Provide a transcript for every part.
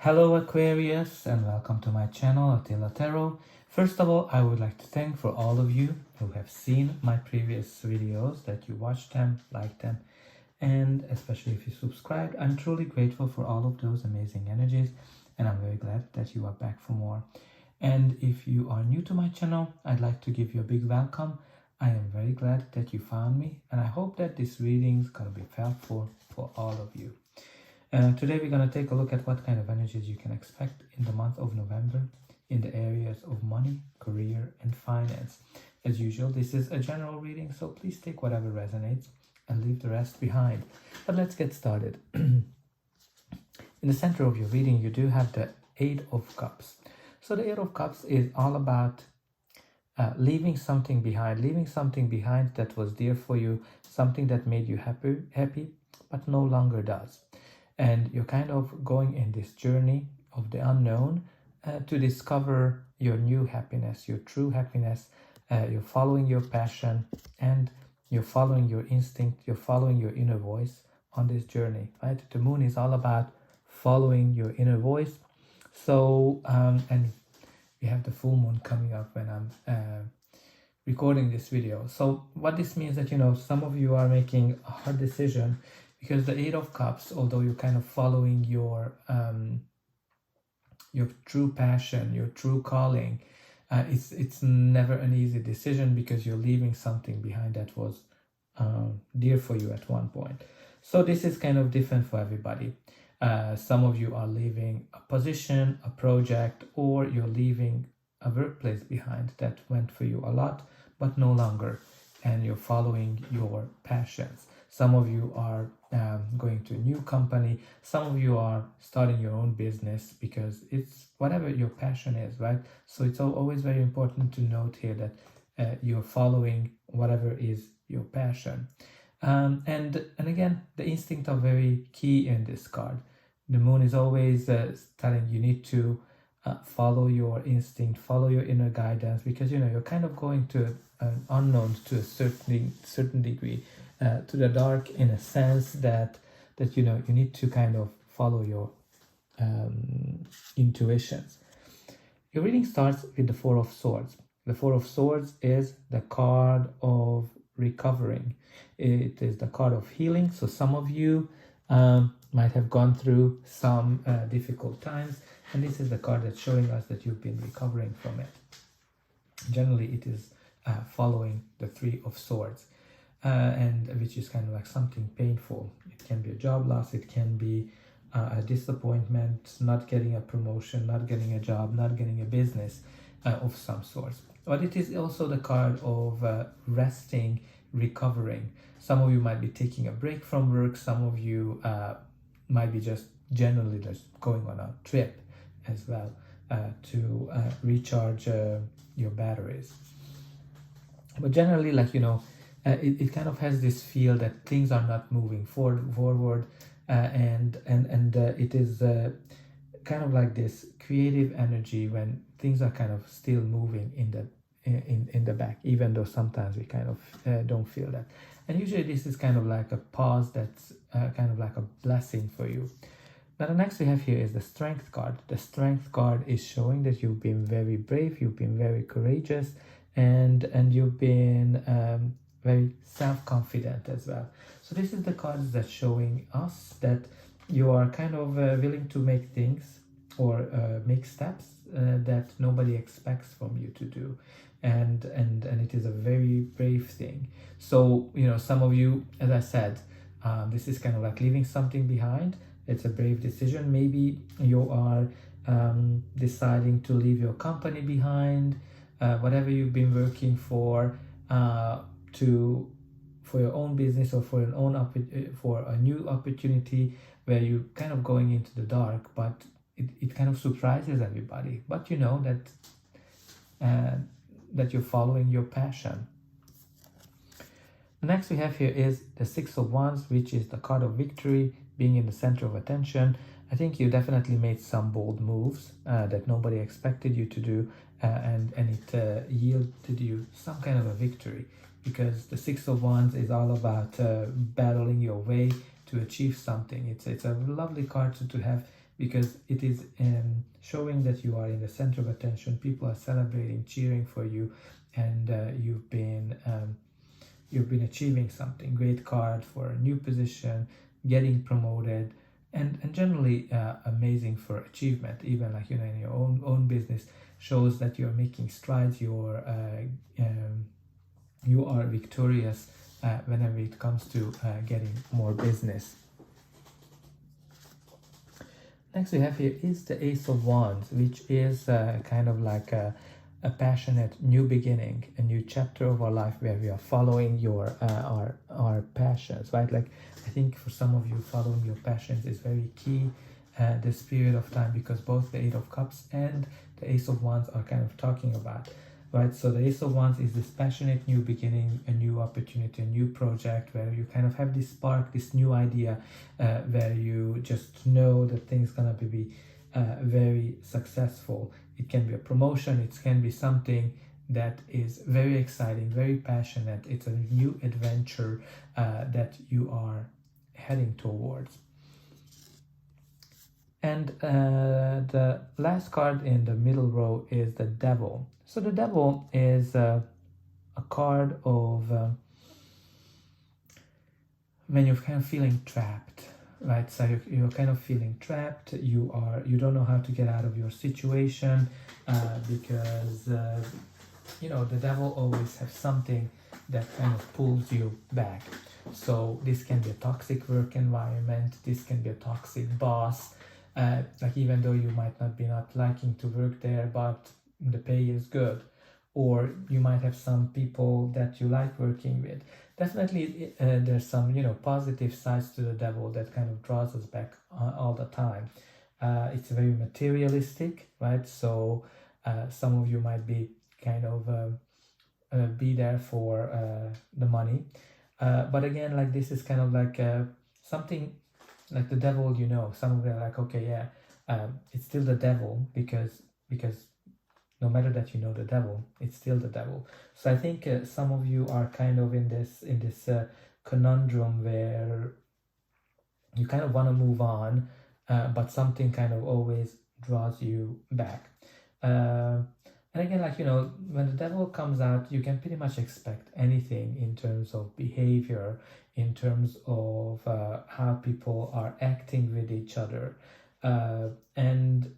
Hello Aquarius and welcome to my channel Attila Tarot. First of all, I would like to thank for all of you who have seen my previous videos, that you watched them, liked them, and especially if you subscribed. I'm truly grateful for all of those amazing energies, and I'm very glad that you are back for more. And if you are new to my channel, I'd like to give you a big welcome. I am very glad that you found me, and I hope that this reading is going to be helpful for all of you. Today we're going to take a look at what kind of energies you can expect in the month of November in the areas of money, career, and finance. As usual, this is a general reading, so please take whatever resonates and leave the rest behind. But let's get started. In the center of your reading, you do have the Eight of Cups. So the Eight of Cups is all about leaving something behind that was dear for you, something that made you happy, but no longer does. And you're kind of going in this journey of the unknown to discover your new happiness, your true happiness. You're following your passion and you're following your instinct, you're following your inner voice on this journey, right? The moon is all about following your inner voice. So, and we have the full moon coming up when I'm recording this video. So what this means that, some of you are making a hard decision, because the Eight of Cups, although you're kind of following your true passion, your true calling, it's never an easy decision, because you're leaving something behind that was dear for you at one point. So this is kind of different for everybody. Some of you are leaving a position, a project, or you're leaving a workplace behind that went for you a lot, but no longer, and you're following your passions. Some of you are going to a new company. Some of you are starting your own business, because it's whatever your passion is, right? So it's always very important to note here that you're following whatever is your passion. And again, the instincts are very key in this card. The moon is always telling you need to follow your instinct, follow your inner guidance, because you're kind of going to an unknown to a certain degree, to the dark, in a sense that you need to kind of follow your intuitions. Your reading starts with the Four of Swords. The Four of Swords is the card of recovering. It is the card of healing. So some of you might have gone through some difficult times, and this is the card that's showing us that you've been recovering from it. Generally, it is following the Three of Swords, and which is kind of like something painful. It can be a job loss, it can be a disappointment, not getting a promotion, not getting a job, not getting a business of some sort. But it is also the card of resting, recovering. Some of you might be taking a break from work. Some of you might be just generally just going on a trip as well to recharge your batteries. But generally, it kind of has this feel that things are not moving forward, and it is kind of like this creative energy when things are kind of still moving in the back, even though sometimes we kind of don't feel that. And usually this is kind of like a pause that's kind of like a blessing for you. Now the next we have here is the Strength card. The Strength card is showing that you've been very brave, you've been very courageous, and you've been very self-confident as well. So this is the cards that's showing us that you are kind of willing to make things or make steps that nobody expects from you to do, and it is a very brave thing. So some of you, as I said, this is kind of like leaving something behind. It's a brave decision. Maybe you are deciding to leave your company behind, whatever you've been working for your own business, or for a new opportunity where you're kind of going into the dark, but it kind of surprises everybody. But you know that you're following your passion. Next we have here is the Six of Wands, which is the card of victory, being in the center of attention. I think you definitely made some bold moves that nobody expected you to do, and it yielded you some kind of a victory, because the Six of Wands is all about battling your way to achieve something. It's a lovely card to have because it is showing that you are in the center of attention. People are celebrating, cheering for you, and you've been achieving something. Great card for a new position, getting promoted, and generally amazing for achievement. Even like in your own business, shows that you're making strides. You are victorious whenever it comes to getting more business. Next we have here is the Ace of Wands, which is kind of like a passionate new beginning, a new chapter of our life where we are following our passions, right? Like I think for some of you, following your passions is very key this period of time, because both the Eight of Cups and the Ace of Wands are kind of talking about, right? So the Ace of Wands is this passionate new beginning, a new opportunity, a new project where you kind of have this spark, this new idea where you just know that things gonna be very successful. It can be a promotion, it can be something that is very exciting, very passionate. It's a new adventure that you are heading towards. And the last card in the middle row is the Devil. So the Devil is a card of when you're kind of feeling trapped, right? So you're kind of feeling trapped. You don't know how to get out of your situation because the devil always has something that kind of pulls you back. So this can be a toxic work environment. This can be a toxic boss. Like even though you might not be liking to work there, but the pay is good. Or you might have some people that you like working with. Definitely there's some positive sides to the devil that kind of draws us back all the time. It's very materialistic, right? So some of you might be kind of be there for the money. But again, like this is kind of like something like the devil, some of you are like, okay, yeah, it's still the devil because no matter that the devil, it's still the devil. So I think some of you are kind of in this conundrum where you kind of want to move on, but something kind of always draws you back. And again, like when the devil comes out, you can pretty much expect anything in terms of behavior, in terms of how people are acting with each other, and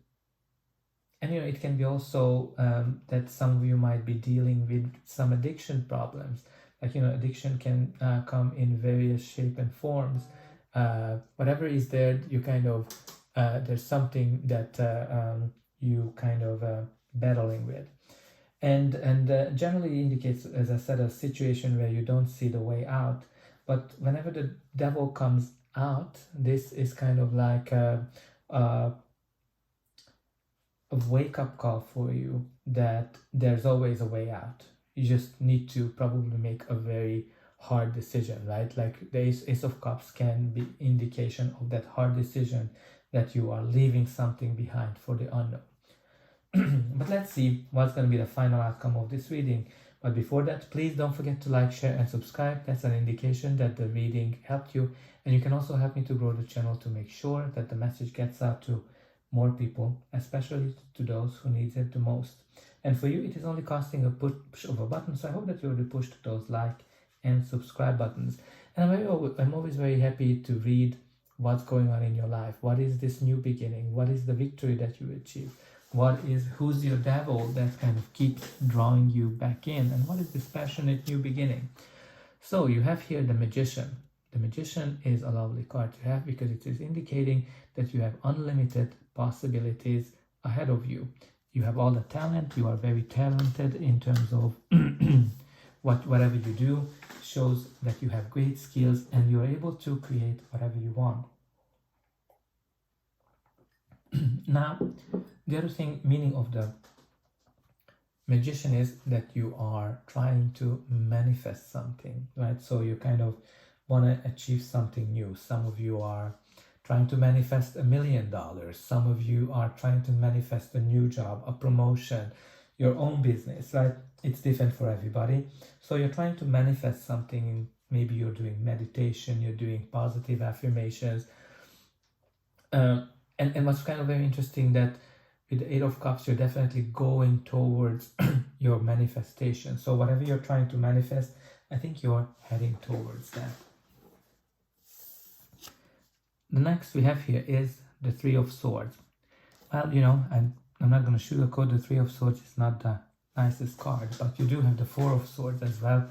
it can be also that some of you might be dealing with some addiction problems. Like addiction can come in various shape and forms. Whatever is there, you kind of there's something that you kind of battling with, and generally indicates, as I said, a situation where you don't see the way out. But whenever the devil comes out, this is kind of like a wake-up call for you that there's always a way out. You just need to probably make a very hard decision, right? Like the Ace of Cups can be indication of that hard decision that you are leaving something behind for the unknown. But let's see what's going to be the final outcome of this reading. But before that, please don't forget to like, share and subscribe. That's an indication that the reading helped you, and you can also help me to grow the channel to make sure that the message gets out to more people, especially to those who need it the most. And for you, it is only costing a push of a button, so I hope that you will push those like and subscribe buttons. And I'm always very happy to read what's going on in your life. What is this new beginning? What is the victory that you achieve? Who's your devil that kind of keeps drawing you back in? And what is this passionate new beginning? So you have here the Magician. The Magician is a lovely card to have because it is indicating that you have unlimited possibilities ahead of you. You have all the talent. You are very talented in terms of whatever you do. Shows that you have great skills and you're able to create whatever you want. Now, the other meaning of the Magician is that you are trying to manifest something, right? So you kind of want to achieve something new. Some of you are trying to manifest $1 million. Some of you are trying to manifest a new job, a promotion, your own business, right? It's different for everybody. So you're trying to manifest something. Maybe you're doing meditation, you're doing positive affirmations. And what's kind of very interesting that with the Eight of Cups, you're definitely going towards your manifestation. So whatever you're trying to manifest, I think you're heading towards that. The next we have here is the Three of Swords. Well, you know, I'm not going to sugarcoat, the Three of Swords is not the nicest card, but you do have the Four of Swords as well,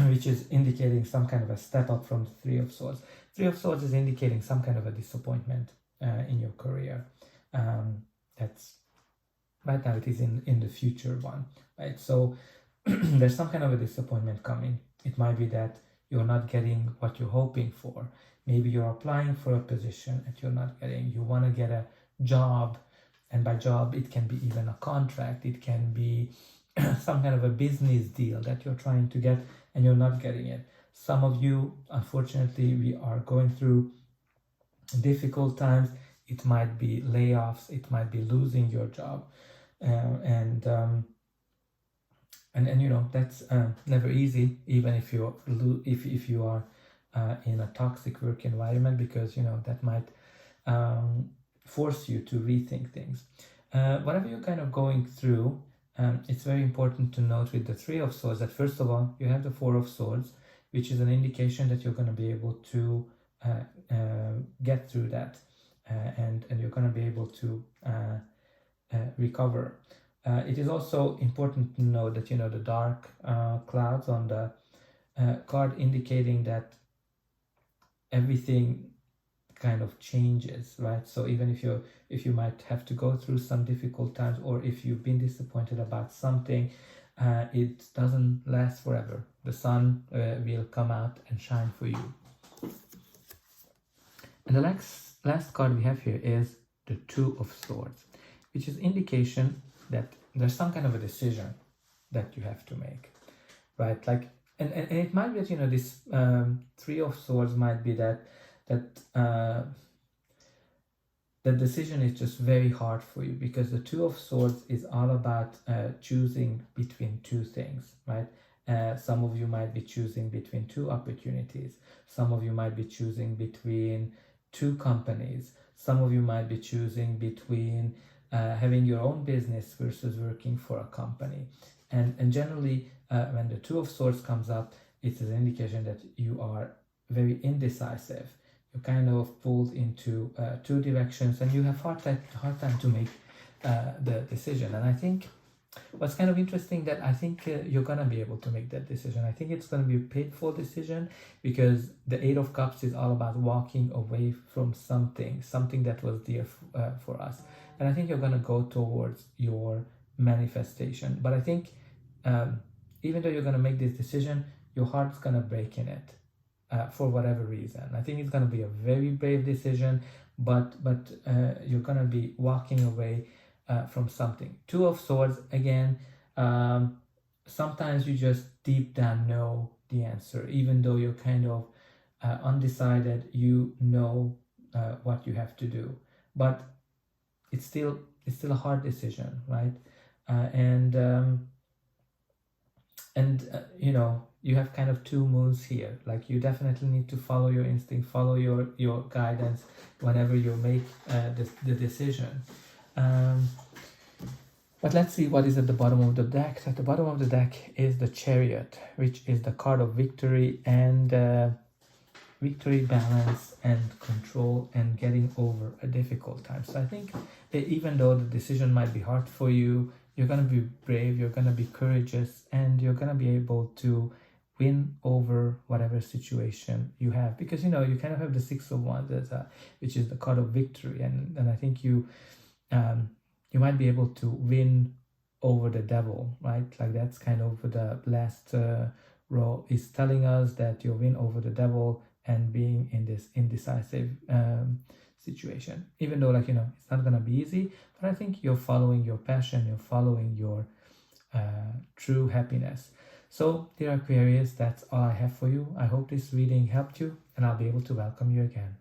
which is indicating some kind of a step up from the Three of Swords. Three of Swords is indicating some kind of a disappointment in your career. That's right now, it is in the future one, right? So there's some kind of a disappointment coming. It might be that you're not getting what you're hoping for. Maybe you're applying for a position and you're not getting. You want to get a job, and by job it can be even a contract, it can be some kind of a business deal that you're trying to get and you're not getting it. Some of you, unfortunately, we are going through difficult times. It might be layoffs, it might be losing your job, and you know, that's never easy, even if you are in a toxic work environment, because you know that might force you to rethink things. Whatever you're kind of going through, it's very important to note with the Three of Swords that first of all you have the Four of Swords, which is an indication that you're going to be able to get through that, and you're going to be able to recover. It is also important to know that, you know, the dark clouds on the card indicating that everything kind of changes, right? So even if you might have to go through some difficult times, or if you've been disappointed about something, it doesn't last forever. The sun will come out and shine for you. And the last card we have here is the Two of Swords, which is indication that there's some kind of a decision that you have to make, right? Like, and it might be that, you know, this Three of Swords might be that the decision is just very hard for you, because the Two of Swords is all about choosing between two things, right? Some of you might be choosing between two opportunities. Some of you might be choosing between two companies. Some of you might be choosing between having your own business versus working for a company. And generally, when the Two of Swords comes up, it's an indication that you are very indecisive. You're kind of pulled into two directions, and you have hard time to make the decision. And I think what's kind of interesting, that I think you're gonna be able to make that decision. I think it's gonna be a painful decision, because the Eight of Cups is all about walking away from something that was dear for us. And I think you're gonna go towards your manifestation. But I think even though you're gonna make this decision, your heart's gonna break in it. For whatever reason. I think it's going to be a very brave decision, but you're going to be walking away from something. Two of Swords, again, sometimes you just deep down know the answer, even though you're kind of undecided. You know what you have to do, but it's still a hard decision, right? You know, you have kind of two moves here. Like, you definitely need to follow your instinct, follow your guidance whenever you make the decision. But let's see what is at the bottom of the deck. At the bottom of the deck is the Chariot, which is the card of victory and victory, balance, and control, and getting over a difficult time. So I think that even though the decision might be hard for you, you're going to be brave, you're going to be courageous, and you're going to be able to win over whatever situation you have. Because, you know, you kind of have the Six of Wands, which is the card of victory. And I think you might be able to win over the devil, right? Like, that's kind of the last row is telling us that you win over the devil and being in this indecisive situation. Even though, like, you know, it's not going to be easy, but I think you're following your passion, you're following your true happiness. So, dear Aquarius, that's all I have for you. I hope this reading helped you, and I'll be able to welcome you again.